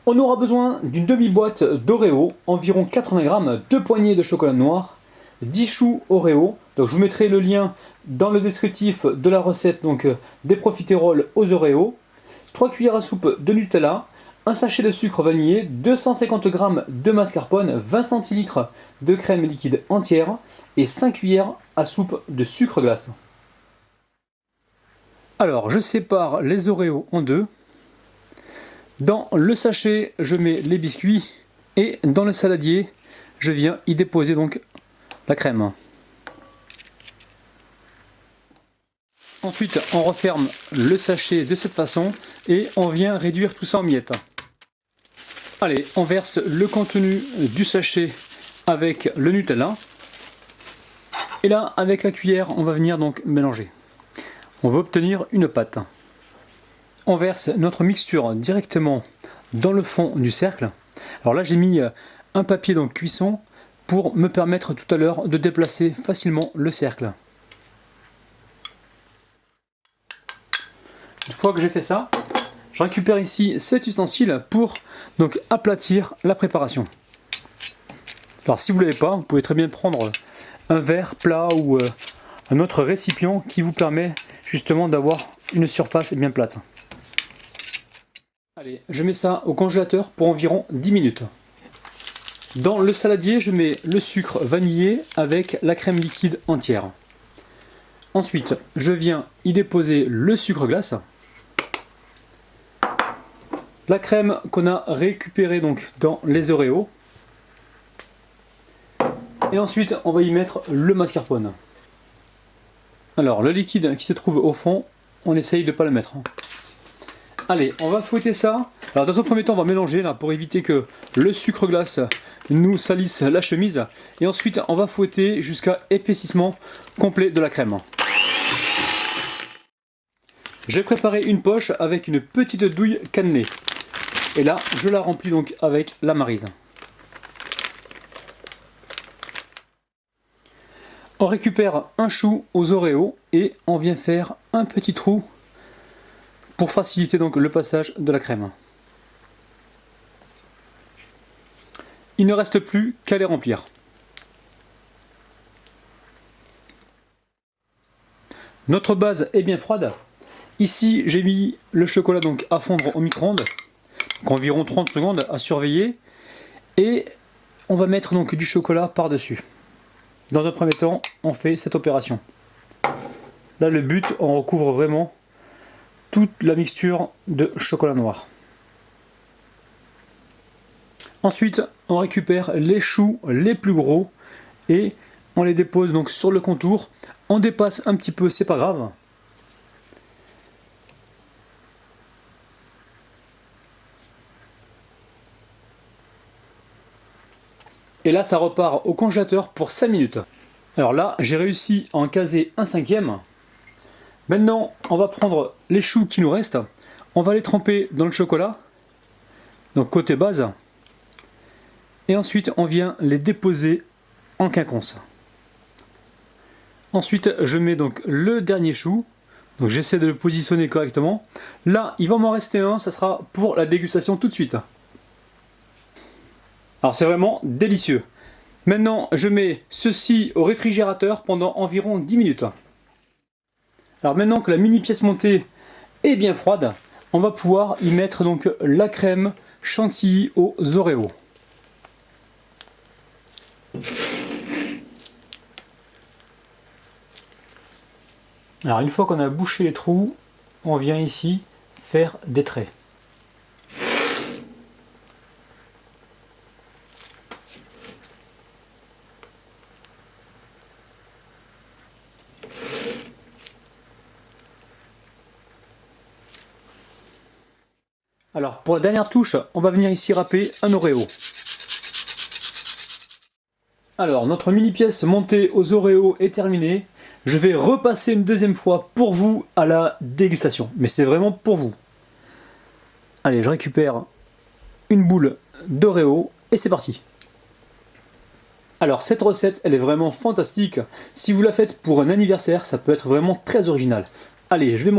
On aura besoin d'une demi-boîte d'Oreo, environ 80 grammes, 2 poignées de chocolat noir, 10 choux Oreo. Donc je vous mettrai le lien dans le descriptif de la recette donc, des profiteroles aux Oreo, 3 cuillères à soupe de Nutella, un sachet de sucre vanillé, 250 g de mascarpone, 20 centilitres de crème liquide entière et 5 cuillères à soupe de sucre glace. Alors je sépare les Oreos en deux. Dans le sachet, je mets les biscuits et dans le saladier, je viens y déposer donc la crème. Ensuite, on referme le sachet de cette façon et on vient réduire tout ça en miettes. Allez, on verse le contenu du sachet avec le Nutella. Et là, avec la cuillère, on va venir donc mélanger. On va obtenir une pâte. On verse notre mixture directement dans le fond du cercle. Alors là, j'ai mis un papier donc cuisson pour me permettre tout à l'heure de déplacer facilement le cercle. Une fois que j'ai fait ça, je récupère ici cet ustensile pour donc aplatir la préparation. Alors si vous ne l'avez pas, vous pouvez très bien prendre un verre plat ou un autre récipient qui vous permet justement d'avoir une surface bien plate. Allez, je mets ça au congélateur pour environ 10 minutes. Dans le saladier, je mets le sucre vanillé avec la crème liquide entière. Ensuite, je viens y déposer le sucre glace, la crème qu'on a récupérée donc dans les Oreos, et ensuite on va y mettre le mascarpone. Alors le liquide qui se trouve au fond, on essaye de ne pas le mettre. Allez, on va fouetter ça. Alors dans un premier temps, on va mélanger là pour éviter que le sucre glace nous salisse la chemise. Et ensuite, on va fouetter jusqu'à épaississement complet de la crème. J'ai préparé une poche avec une petite douille cannelée. Et là, je la remplis donc avec la maryse. On récupère un chou aux Oreos et on vient faire un petit trou pour faciliter donc le passage de la crème. Il ne reste plus qu'à les remplir. Notre base est bien froide. Ici, j'ai mis le chocolat donc à fondre au micro-ondes, environ 30 secondes à surveiller, et on va mettre donc du chocolat par-dessus. Dans un premier temps, on fait cette opération. Là, le but, on recouvre vraiment toute la mixture de chocolat noir. Ensuite, on récupère les choux les plus gros et on les dépose donc sur le contour. On dépasse un petit peu, c'est pas grave. Et là, ça repart au congélateur pour 5 minutes. Alors là, j'ai réussi à en caser un cinquième. Maintenant, on va prendre les choux qui nous restent. On va les tremper dans le chocolat, donc côté base. Et ensuite, on vient les déposer en quinconce. Ensuite, je mets donc le dernier chou. Donc j'essaie de le positionner correctement. Là, il va m'en rester un, ça sera pour la dégustation tout de suite. Alors c'est vraiment délicieux. Maintenant, je mets ceci au réfrigérateur pendant environ 10 minutes. Alors maintenant que la mini pièce montée est bien froide, on va pouvoir y mettre donc la crème chantilly aux Oreos. Alors une fois qu'on a bouché les trous, on vient ici faire des traits. Alors pour la dernière touche, on va venir ici râper un Oreo. Alors notre mini pièce montée aux Oreos est terminée. Je vais repasser une deuxième fois pour vous à la dégustation. Mais c'est vraiment pour vous. Allez, je récupère une boule d'Oreo et c'est parti. Alors cette recette, elle est vraiment fantastique. Si vous la faites pour un anniversaire, ça peut être vraiment très original. Allez, je vais manger.